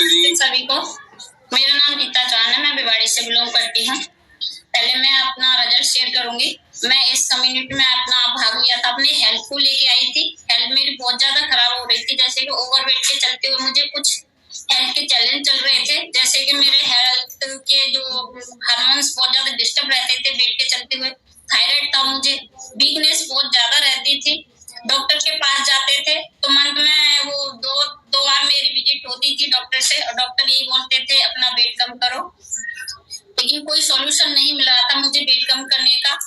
नमस्ते सभी को। मेरा नाम गीता चौहान है, मैं भिवाड़ी से बिलोंग करती हूँ। पहले मैं अपना रिजल्ट शेयर करूंगी। मैं इस कम्युनिटी में अपना भाग लिया था, अपनी हेल्थ को लेके आई थी। हेल्थ मेरी बहुत ज्यादा खराब हो रही थी, जैसे कि ओवरवेट के चलते हुए मुझे कुछ हेल्थ के चैलेंज चल रहे थे, जैसे कि मेरे हेल्थ के जो हार्मोन्स बहुत ज्यादा डिस्टर्ब रहते थे वेट के चलते हुए। थायराइड था मुझे, वीकनेस बहुत ज्यादा रहती थी। डॉक्टर के पास जाते थे तो मंथ में वो दो बार मेरी विजिट होती थी डॉक्टर से, और डॉक्टर यही बोलते थे अपना वेट कम करो, लेकिन कोई सॉल्यूशन नहीं मिल रहा था मुझे वेट कम करने का।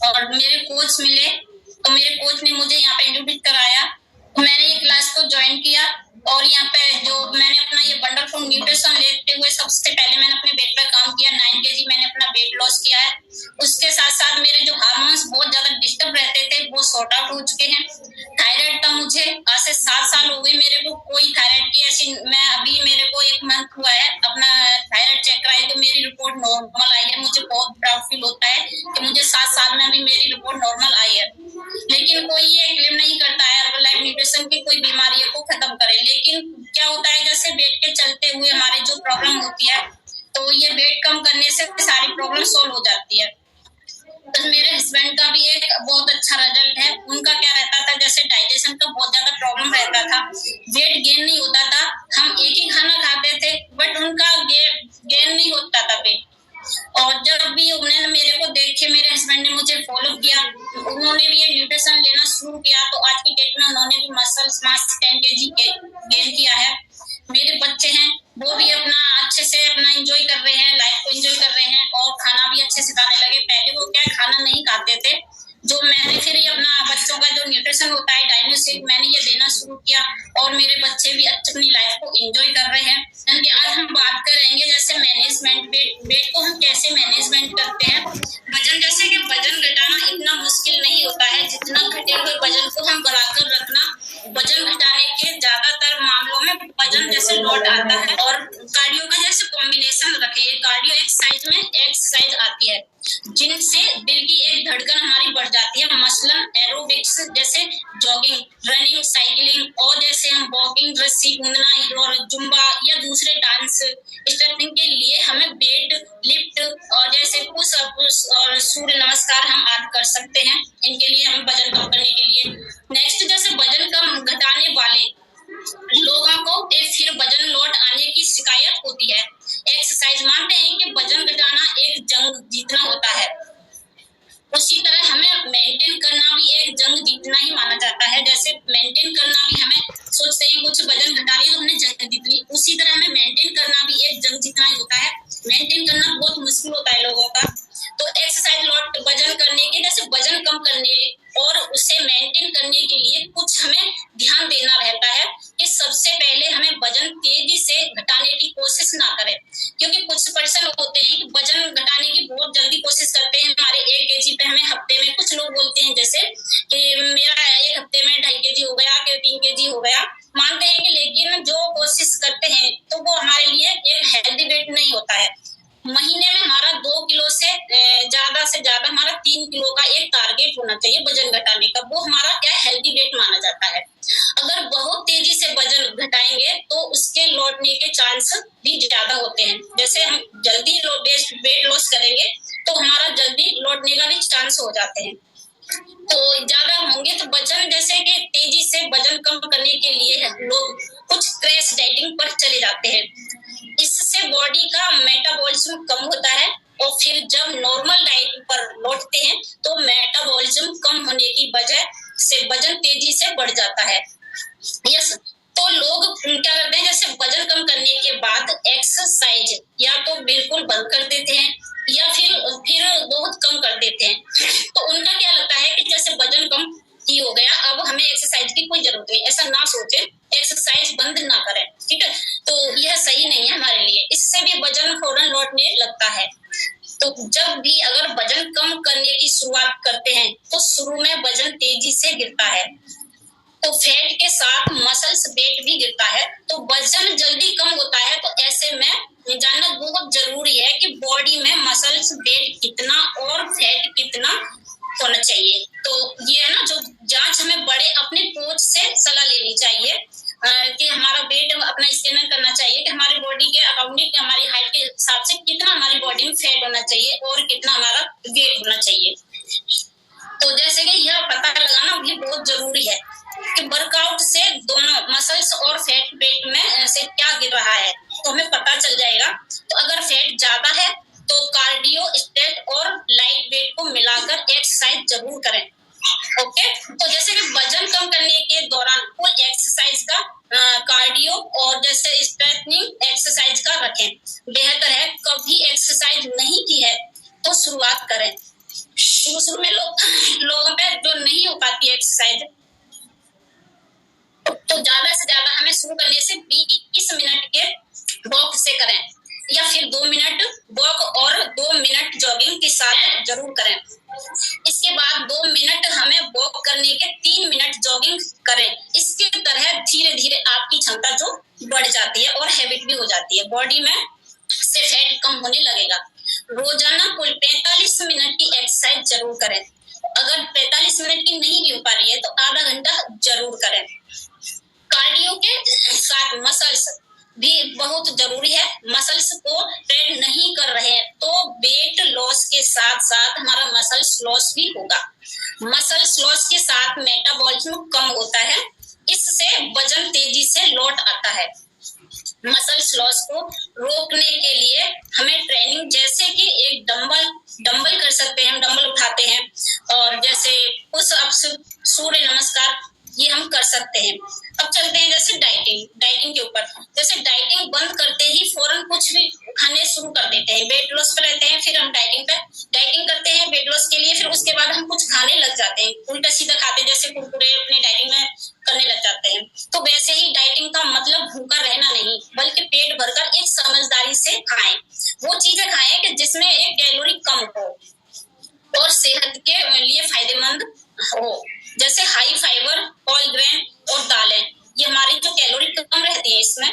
और मेरे कोच मिले तो मेरे कोच ने मुझे यहाँ पे एडमिट कराया, तो मैंने ये क्लास को ज्वाइन किया। और यहाँ पे जो मैंने अपना ये वंडरफुल न्यूट्रिशन लेते हुए सबसे पहले मैंने अपने वेट पे काम किया। 9 kg मैंने अपना वेट लॉस किया है। उसके साथ साथ मेरे जो हार्मोन्स बहुत ज्यादा डिस्टर्ब रहते थे वो सॉर्ट आउट हो चुके हैं। थायराइड था मुझे, आज से 7 साल हो गए मेरे को कोई थायराइड की ऐसी, मैं अभी मेरे को 1 मंथ हुआ है अपना थायराइड चेक कराई तो मेरी रिपोर्ट नॉर्मल आई है। मुझे बहुत प्राउड फील होता है कि मुझे 7 साल में भी मेरी रिपोर्ट नॉर्मल आई है। लेकिन कोई ये क्लेम नहीं करता है हर्बलाइफ न्यूट्रिशन की कोई बीमारियों को खत्म करे। लेकिन क्या होता है, जैसे वेट के चलते हुए हमारी जो प्रॉब्लम होती है, तो ये वेट कम करने से सारी प्रॉब्लम सॉल्व हो जाती है। तो मेरे हस्बैंड का भी एक बहुत अच्छा रिजल्ट है। उनका क्या रहता था, जैसे डाइजेशन का बहुत ज्यादा प्रॉब्लम रहता था, वेट गेन नहीं होता था। हम एक ही खाना खाते थे बट उनका गेन नहीं होता था वेट। और जब भी उन्होंने मेरे को देख के मेरे हस्बैंड ने मुझे फॉलो किया, उन्होंने भी ये न्यूट्रिशन लेना शुरू किया, तो आज की डेट में उन्होंने भी मसल्स मास 10 kg गेन किया है। मेरे बच्चे हैं वो भी अपना अच्छे से अपना एंजॉय कर रहे हैं, लाइफ को एंजॉय कर रहे हैं और खाना भी अच्छे से खाने लगे। पहले वो क्या खाना नहीं खाते थे, जो मैंने फिर ये अपना बच्चों का जो न्यूट्रिशन होता है डायनोसिक मैंने ये देना शुरू किया और मेरे बच्चे भी अपनी लाइफ को एंजॉय कर रहे हैं। आज हम बात करेंगे जैसे मैनेजमेंट, वेट को हम कैसे मैनेजमेंट करते हैं। वजन, जैसे कि वजन घटाना इतना मुश्किल नहीं होता है जितना घटे हुए वजन को हम बढ़ाकर रखना। वजन घटाने के ज्यादातर मामलों में वजन जैसे लौट आता है और कार्डियो का जैसे कॉम्बिनेशन रखे। कार्डियो एक्सरसाइज में एक्सरसाइज आती है जिनसे दिल की एक धड़कन हमारी बढ़ जाती है। मसलन एरोबिक्स जैसे जॉगिंग, रनिंग, साइकिलिंग और जैसे हम वॉकिंग, रस्सी कूदना और जुम्बा या दूसरे डांस स्टेपिंग के लिए हमें वेट लिफ्ट और जैसे पुश अप और सूर्य नमस्कार हम आदि कर सकते हैं। इनके लिए हम वजन कम करने के लिए। नेक्स्ट, जैसे वजन कम घटाने वाले लोगों को फिर वजन लौट आने की शिकायत होती है। एक्सरसाइज, मानते हैं कि वजन घटाना एक जंग जीतना होता है, उसी तरह हमें मेंटेन करना भी एक जंग जीतना ही माना जाता है। जैसे मेंटेन करना भी, हमें सोचते हैं कुछ वजन घटा लिया तो हमने जंग जीत ली, उसी तरह हमें मेंटेन करना भी एक जंग जीतना ही होता है। मेंटेन करना बहुत मुश्किल होता है लोगों का। तो एक्सरसाइज लौट वजन करने के, जैसे वजन कम करने और उसे मेंटेन करने के लिए कुछ हमें ध्यान देना रहता है कि सबसे पहले हमें वजन तेजी से घटाने की कोशिश ना करें, क्योंकि कुछ पर्सन होते हैं कि वजन घटाने की बहुत जल्दी कोशिश करते हैं। हमारे 1 kg पे हमें हफ्ते में, कुछ लोग बोलते हैं जैसे कि मेरा 1 हफ्ते में 2.5 kg हो गया, 3 kg हो गया, मानते हैं कि, लेकिन जो कोशिश करते हैं तो वो हमारे लिए एक हेल्दी वेट नहीं होता है। महीने में हमारा 2 किलो से ज्यादा हमारा 3 किलो का एक टारगेट होना चाहिए वजन घटाने का। वो हमारा क्या हेल्दी वेट माना जाता है। अगर बहुत तेजी से वजन घटाएंगे तो उसके लौटने के चांस भी ज्यादा होते हैं। जैसे हम जल्दी वेट लॉस करेंगे तो हमारा जल्दी लौटने का भी चांस हो जाते हैं। तो ज्यादा होंगे तो वजन, जैसे कि तेजी से वजन कम करने के लिए लोग कुछ क्रैश डाइटिंग पर चले जाते हैं। इससे बॉडी का मेटाबॉलिज्म कम होता है और फिर जब नॉर्मल डाइट पर लौटते हैं तो मेटाबॉलिज्म कम होने की वजह से वजन तेजी से बढ़ जाता है। यस, तो लोग क्या करते हैं, जैसे वजन कम करने के बाद एक्सरसाइज या तो बिल्कुल बंद कर देते हैं या फिर बहुत कम कर देते हैं। तो उनका क्या लगता है कि जैसे वजन कम ही हो गया, अब हमें एक्सरसाइज की कोई जरूरत नहीं। ऐसा ना सोचें, एक्सरसाइज बंद ना करें, ठीक है। तो यह सही नहीं है हमारे लिए, इससे भी वजन फौरन लौटने लगता है। तो जब भी अगर वजन कम करने की शुरुआत करते हैं तो शुरू में वजन तेजी से गिरता है, तो फैट के साथ मसल्स वेट भी गिरता है, तो वजन जल्दी कम होता है। तो ऐसे में जानना बहुत जरूरी है कि बॉडी में मसल्स वेट कितना और फैट कितना होना चाहिए। तो ये है ना, जो जांच हमें बड़े अपने कोच से सलाह लेनी चाहिए कि हमारा वेट अपना स्कैन करना चाहिए कि हमारी बॉडी के अकॉर्डिंग हमारी हाइट के हिसाब से कितना हमारी बॉडी में फैट होना चाहिए और कितना हमारा वेट होना चाहिए। तो जैसे कि यह पता लगाना भी बहुत जरूरी है कि वर्कआउट से दोनों मसल्स और फैट वेट में से क्या गिर रहा है, तो हमें पता चल जाएगा। तो अगर फैट ज्यादा है तो कार्डियो, स्टेट और लाइट वेट को मिलाकर एक्सरसाइज जरूर करें। ओके, तो जैसे कि वजन कम करने के दौरान कोई एक्सरसाइज का कार्डियो और जैसे स्ट्रेचनिंग एक्सरसाइज का रखें। बेहतर है कभी एक्सरसाइज नहीं की है तो शुरुआत करें। शुरू में लोगों पे जो नहीं हो पाती एक्सरसाइज, तो ज्यादा से ज्यादा हमें शुरू करने से 20 मिनट के वॉक से करें या फिर 2 मिनट वॉक और 2 मिनट जॉगिंग के साथ जरूर करें। इसके बाद 2 मिनट हमें वॉक करने के 3 मिनट जॉगिंग करें। इसके तरह धीरे धीरे आपकी क्षमता जो बढ़ जाती है और हैबिट भी हो जाती है, बॉडी में से फैट कम होने लगेगा। रोजाना कुल 45 मिनट की एक्सरसाइज जरूर करें। अगर 45 मिनट की नहीं भी हो पा रही है तो आधा घंटा जरूर करें। कार्डियो के साथ मसल्स भी बहुत जरूरी है। मसल्स को ट्रेन नहीं कर रहे हैं तो वेट लॉस के साथ साथ हमारा मसल्स लॉस भी होगा। मसल्स लॉस के साथ मेटाबॉलिज्म कम होता है, इससे वजन तेजी से लौट आता है। मसल्स लॉस को रोकने के लिए हमें ट्रेनिंग जैसे कि एक डंबल कर सकते हैं, हम डंबल उठाते हैं, और जैसे पुश अप्स, सूर्य नमस्कार, ये हम कर सकते हैं। अब चलते हैं जैसे डाइटिंग के ऊपर। जैसे डाइटिंग बंद करते ही फौरन कुछ भी खाने शुरू कर देते हैं, वेट लॉस पर रहते हैं, फिर हम डाइटिंग करते हैं वेट लॉस के लिए, फिर उसके बाद हम कुछ खाने लग जाते हैं, उल्टा सीधा खाते हैं, जैसे कुरकुरे अपने डाइटिंग में करने लग जाते हैं। तो वैसे ही डाइटिंग का मतलब भूखा रहना नहीं, बल्कि पेट भरकर एक समझदारी से खाएं। वो चीजें खाएं कि जिसमें एक कैलोरी कम हो और सेहत के लिए फायदेमंद हो, जैसे हाई फाइबर, होल ग्रेन और दालें। ये हमारी जो कैलोरी कम रहती है इसमें,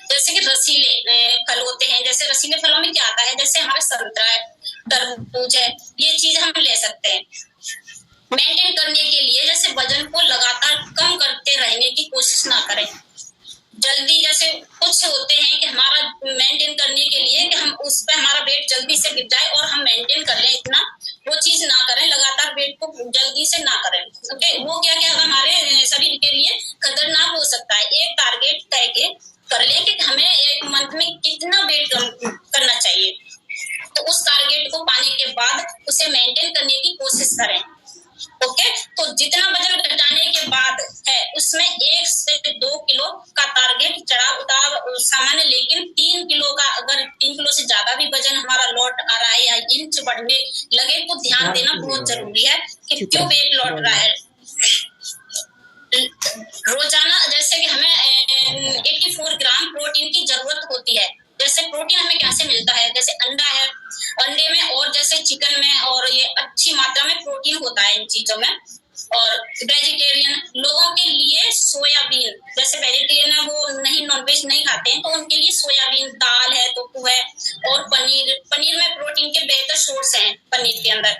जैसे कि रसीले फल होते हैं, जैसे रसीले फलों में क्या आता है, जैसे हमारा संतरा है, तरबूज है, ये चीज हम ले सकते हैं। मेंटेन करने के लिए जैसे वजन को लगातार कम करते रहने की कोशिश ना करें। जल्दी जैसे कुछ होते हैं कि हमारा मेंटेन करने के लिए कि हम उस पे हमारा वेट जल्दी से गिर जाए और हम मेंटेन कर लें इतना, वो चीज ना करें, लगातार वेट को जल्दी से ना करें। ओके, वो क्या क्या हमारे शरीर के लिए खतरनाक हो सकता है। एक टारगेट तय के कर लें कि हमें एक मंथ में कितना वेट कम करना चाहिए, तो उस टारगेट को पाने के बाद उसे मेंटेन करने की कोशिश करें। ओके, तो जितना वजन घटाने के बाद है उसमें 1 से 2 किलो का टारगेट चढ़ाव उतार सामान्य, लेकिन 3 किलो का, अगर 3 किलो से ज्यादा भी वजन हमारा लौट आ रहा है या इंच बढ़ने लगे तो ध्यान देना बहुत जरूरी है कि क्यों वेट लौट रहा है। रोजाना जैसे कि हमें 84 ग्राम प्रोटीन की जरूरत होती है। जैसे प्रोटीन हमें क्या से मिलता है, जैसे अंडा है, अंडे में, और जैसे चिकन में, और ये अच्छी मात्रा में प्रोटीन होता है इन चीजों में। और वेजिटेरियन लोगों के लिए सोयाबीन, जैसे वेजिटेरियन है वो नहीं, नॉनवेज नहीं खाते हैं, तो उनके लिए सोयाबीन, दाल है, टोफू है, और पनीर में प्रोटीन के बेहतर सोर्स हैं पनीर के अंदर।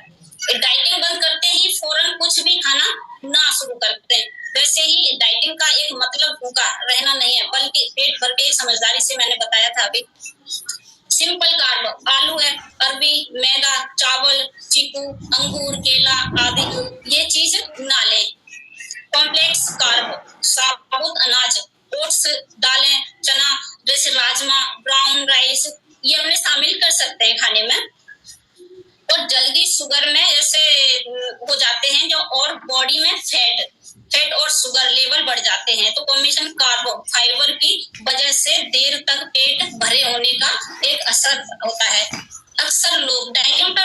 डाइटिंग बंद करते ही फौरन कुछ भी खाना ना शुरू करते हैं। वैसे ही डाइटिंग का एक मतलब भूखा रहना नहीं है, बल्कि पेट भर के समझदारी से, मैंने बताया था अभी। सिंपल कार्ब, आलू है, अरबी, मैदा, चावल, चीकू, अंगूर, केला आदि, ये चीज ना लें। कॉम्प्लेक्स कार्ब, साबुत अनाज, ओट्स, दालें, चना, जैसे राजमा, ब्राउन राइस, ये हमने शामिल कर सकते हैं खाने में। और जल्दी शुगर में जैसे हो जाते हैं जो, और बॉडी में फैट और शुगर लेवल बढ़ जाते हैं, तो कॉम्बिनेशन कार्बो फाइबर की वजह से देर तक पेट भरे होने का एक असर होता है। अक्सर लोग डाइटिंग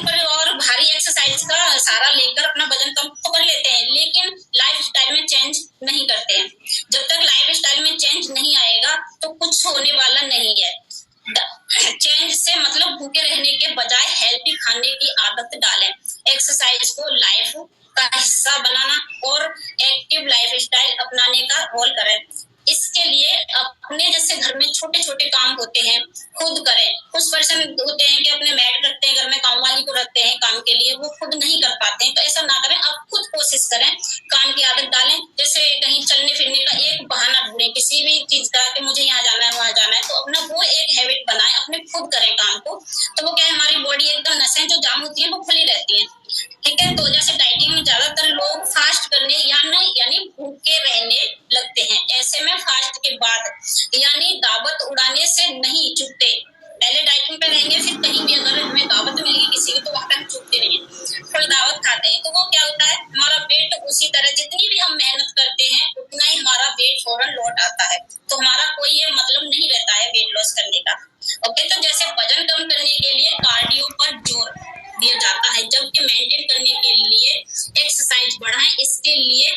पर और भारी एक्सरसाइज का सहारा लेकर अपना वजन कम तो कर लेते हैं, लेकिन लाइफस्टाइल में चेंज नहीं करते हैं। जब तक लाइफस्टाइल में चेंज नहीं आएगा तो कुछ होने वाला नहीं है। चेंज से मतलब भूखे रहने के बजाय हेल्थी खाने की आदत डालें। एक्सरसाइज को लाइफ का हिस्सा बनाना और एक्टिव लाइफस्टाइल अपनाने का रोल करें। इसके लिए अपने जैसे घर में छोटे छोटे काम होते हैं खुद करें। कुछ पर्सन होते हैं कि अपने मैड रखते हैं घर में, काम वाली को रखते हैं काम के लिए, वो खुद नहीं कर पाते हैं, तो ऐसा ना करें। आप खुद कोशिश करें, काम की आदत डालें। जैसे कहीं चलने फिरने का एक बहाना ढूंढें, किसी भी चीज का कि मुझे यहाँ जाना है वहां जाना है, खूब करें काम को, तो वो क्या है, हमारी बॉडी एकदम नसें जो जाम होती है वो खुली रहती है। ठीक है, तो जैसे डाइटिंग में ज्यादातर लोग फास्ट करने यानी भूखे रहने लगते हैं। ऐसे में फास्ट के बाद यानी दावत उड़ाने से नहीं चूकते। पहले डाइटिंग पे रहेंगे, फिर कहीं भी अगर हमें दावत मिलेगी किसी की, तो वहां पे हम चूकते नहीं है, फिर दावत खाते हैं। तो वो क्या होता है, हमारा वेट उसी तरह, जितनी भी हम मेहनत करते हैं उतना ही हमारा वेट फौरन लौट आता है। तो हमारा कोई ये मतलब नहीं रहता है वेट लॉस करने का। ओके, तो जैसे वजन कम करने के लिए कार्डियो पर जोर दिया जाता है, जबकि मेंटेन करने के लिए एक्सरसाइज बढ़ाएं। इसके लिए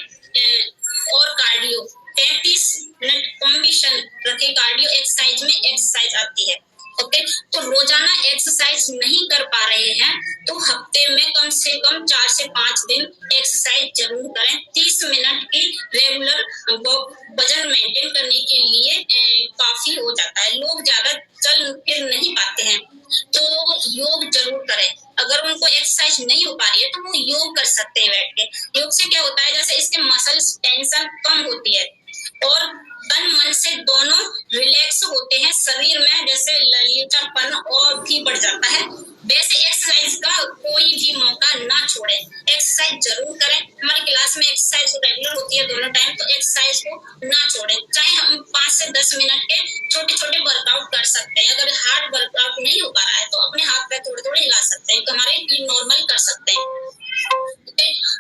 और कार्डियो 33 मिनट कॉम्बिनेशन रखें। कार्डियो एक्सरसाइज में एक्सरसाइज आती है। ओके, तो रोजाना एक्सरसाइज नहीं कर पा रहे हैं तो हफ्ते में कम से कम 4 से 5 दिन एक्सरसाइज जरूर करें। 30 मिनट की रेगुलर वजन मेंटेन करने के लिए काफी हो जाता है। लोग ज्यादा चल फिर नहीं पाते हैं तो योग जरूर करें। अगर उनको एक्सरसाइज नहीं हो पा रही है तो वो योग कर सकते हैं बैठ के। योग से क्या होता है, जैसे इसके मसल्स टेंशन कम होती है और तन मन से दोनों रिलैक्स होते हैं। शरीर में जैसे लचीलापन और भी बढ़ जाता है। वैसे एक्सरसाइज का कोई भी मौका ना छोड़े, एक्सरसाइज जरूर करें। हमारी क्लास में एक्सरसाइज रेगुलर होती है दोनों टाइम, तो एक्सरसाइज को ना छोड़ें। चाहे हम 5 से 10 मिनट के छोटे छोटे वर्कआउट कर सकते हैं। अगर हार्ड वर्कआउट नहीं हो पा रहा है तो अपने हाथ पैर थोड़े थोड़े हिला सकते हैं, तो हमारे नॉर्मल कर सकते हैं।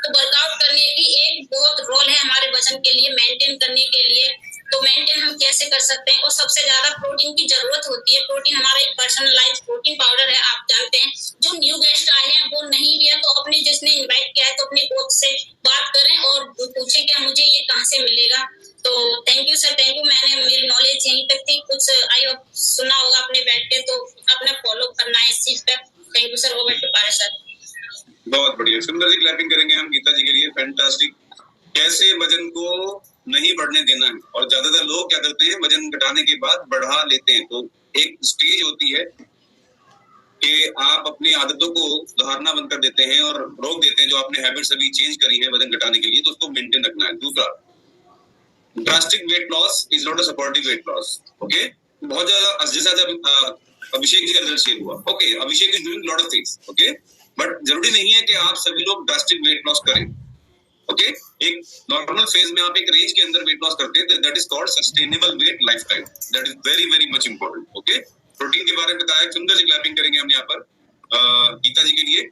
तो वर्कआउट करने की एक बहुत रोल है हमारे वजन के लिए, मेंटेन करने के लिए। तो मेंटेन हम कैसे कर सकते हैं, और सबसे ज्यादा प्रोटीन की जरूरत होती है। प्रोटीन हमारा एक पर्सनलाइज्ड प्रोटीन पाउडर है, आप जानते हैं। जो न्यू गेस्ट आए हैं वो नहीं भी है तो अपने जिसने इनवाइट किया है तो अपने कोच से बात करें और पूछें कि मुझे ये कहाँ से मिलेगा। तो thank you sir, thank you. मैंने मेरी नॉलेज यहीं तक थी, कुछ आई होप सुना होगा अपने बैठ के, तो अपना फॉलो करना है इस चीज पर। Thank you sir. Over to Paras sir. बहुत बढ़िया, सुंदर जी। क्लैपिंग करेंगे हम गीता जी के लिए। फैंटास्टिक। कैसे वजन को नहीं बढ़ने देना है, और ज्यादातर लोग क्या करते हैं, वजन घटाने के बाद बढ़ा लेते हैं। तो एक स्टेज होती है कि आप अपनी आदतों को सुधारना बंद कर देते हैं और रोक देते हैं। जो आपने हैबिट्स अभी चेंज करी है वजन घटाने के लिए, तो उसको मेंटेन रखना है। दूसरा, drastic weight loss is not a supportive weight loss. Okay, बहुत ज्यादा, जैसा अभिषेक जी का रिजल्ट शेयर हुआ, okay, Abhishek is doing lot of things, okay, but जरूरी नहीं है कि आप सभी लोग ड्रास्टिक वेट लॉस करें। ओके, एक नॉर्मल फेज में आप एक रेंज के अंदर वेट लॉस करते हैं, that is called sustainable weight lifestyle. That is very very much important. Okay, protein के बारे में बताया, सुंदर जी। क्लैपिंग करेंगे हम यहाँ पर गीता जी के लिए।